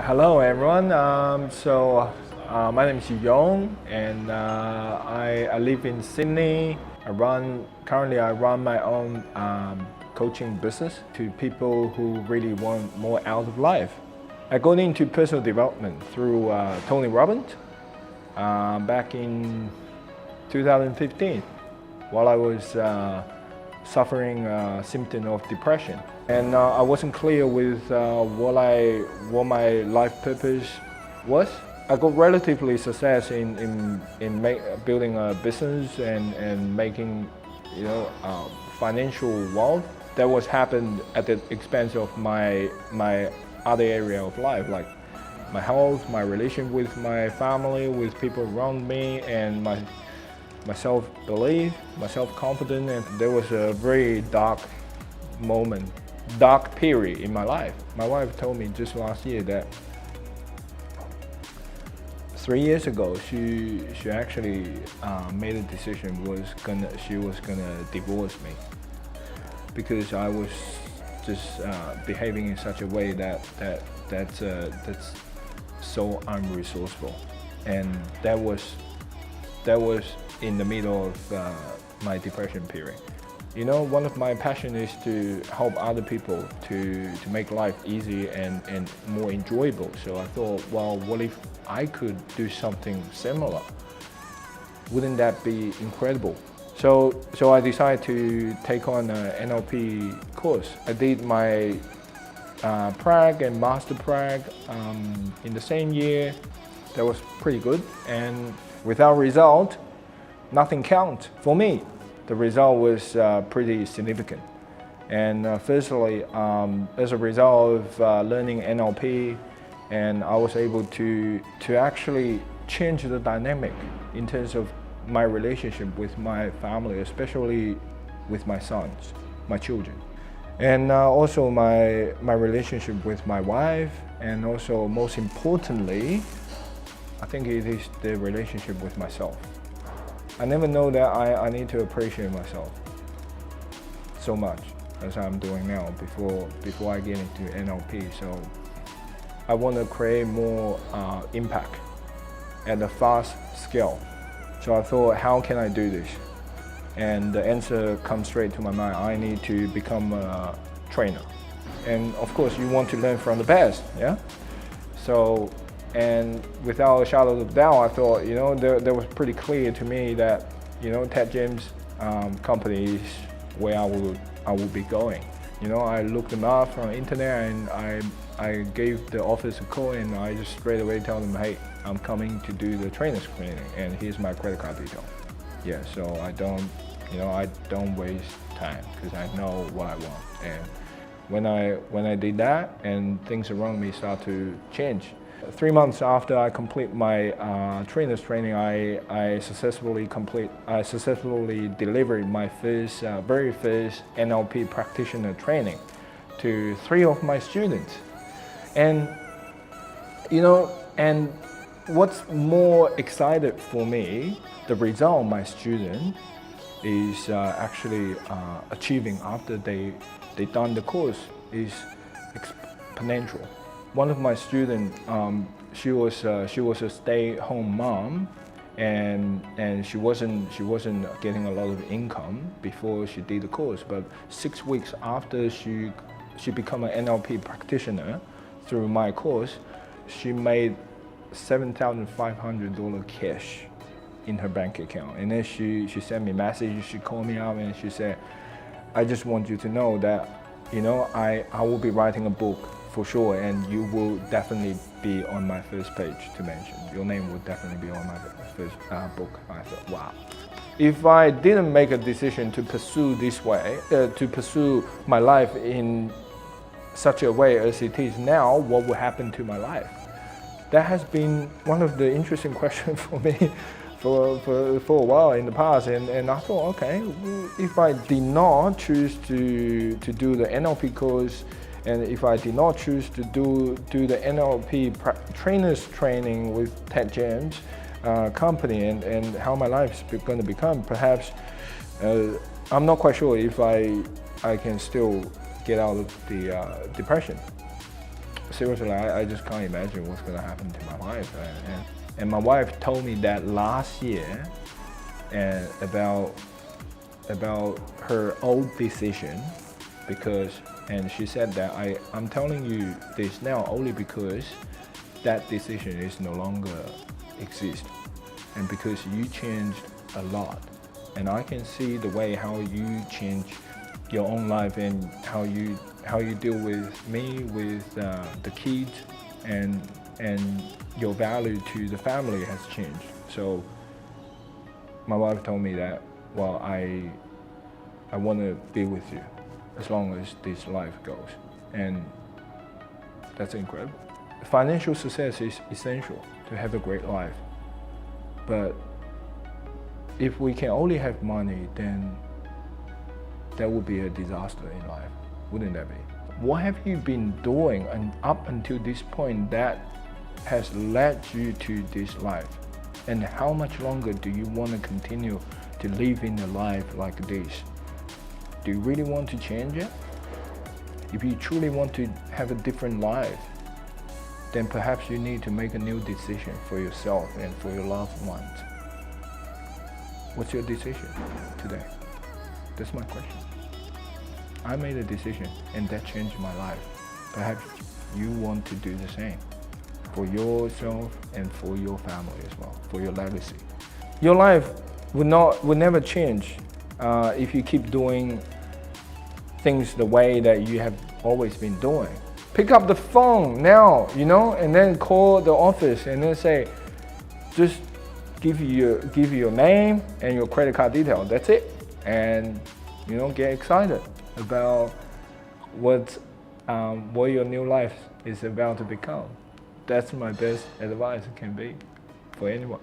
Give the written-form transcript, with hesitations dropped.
Hello everyone. My name is Yong, and I live in Sydney. Currently I run my own coaching business to people who really want more out of life. I got into personal development through Tony Robbins back in 2015 while I was suffering symptom of depression. And I wasn't clear with what my life purpose was. I got relatively success in building a business and making financial wealth. That was happened at the expense of my other area of life, like my health, my relation with my family, with people around me, and my self-belief, my self-confidence. And there was a very dark period in my life. My wife told me just last year that 3 years ago she actually made a decision she was gonna divorce me because I was just behaving in such a way that's so unresourceful, and that was in the middle of my depression period. You know, one of my passions is to help other people to make life easy and more enjoyable. So I thought, well, what if I could do something similar? Wouldn't that be incredible? So I decided to take on an NLP course. I did my Prague and Master Prague in the same year. That was pretty good, and without result, nothing counts for me. The result was pretty significant. And firstly, as a result of learning NLP, and I was able to actually change the dynamic in terms of my relationship with my family, especially with my sons, my children. And also my relationship with my wife, and also most importantly, I think it is the relationship with myself. I never know that I need to appreciate myself so much as I'm doing now before I get into NLP. So I want to create more impact at a fast scale. So I thought, how can I do this? And the answer comes straight to my mind. I need to become a trainer. And of course, you want to learn from the best, yeah? So, and without a shadow of doubt, I thought, that was pretty clear to me that, Ted James company is where I would be going. I looked them up from the internet, and I gave the office a call, and I just straight away tell them, hey, I'm coming to do the trainer screening, and here's my credit card detail. Yeah, so I don't waste time because I know what I want. And when I did that, and things around me start to change. 3 months after I complete my trainer's training, I successfully delivered my very first NLP practitioner training to 3 of my students. And and what's more excited for me, the result of my student is actually achieving after they done the course is exponential. One of my students, she was a stay-at-home mom, and she wasn't getting a lot of income before she did the course. But 6 weeks after she became an NLP practitioner through my course, she made $7,500 cash in her bank account. And then she sent me a message. She called me up and she said, "I just want you to know that I will be writing a book for sure, and you will definitely be on my first page to mention. Your name will definitely be on my first book." I thought, wow. If I didn't make a decision to pursue this way, to pursue my life in such a way as it is now, what would happen to my life? That has been one of the interesting questions for me for a while in the past, and I thought, okay, if I did not choose to do the NLP course, and if I did not choose to do the NLP trainers training with Ted James company, and how my life is going to become, perhaps I'm not quite sure if I can still get out of the depression. seriously, I just can't imagine what's gonna happen to my wife. And my wife told me that last year, and about her old decision, and she said that I'm telling you this now only because that decision is no longer exist, and because you changed a lot, and I can see the way how you change your own life and how you deal with me, with the kids, and your value to the family has changed. So my wife told me that, well, I want to be with you as long as this life goes, and that's incredible. Financial success is essential to have a great life, but if we can only have money, then that would be a disaster in life, wouldn't that be? What have you been doing up until this point that has led you to this life? And how much longer do you want to continue to live in a life like this? Do you really want to change it? If you truly want to have a different life, then perhaps you need to make a new decision for yourself and for your loved ones. What's your decision today? That's my question. I made a decision and that changed my life. Perhaps you want to do the same for yourself and for your family as well, for your legacy. Your life will never change if you keep doing things the way that you have always been doing. Pick up the phone now, and then call the office and then say, just give your name and your credit card detail. That's it. And get excited about what your new life is about to become. That's my best advice can be for anyone.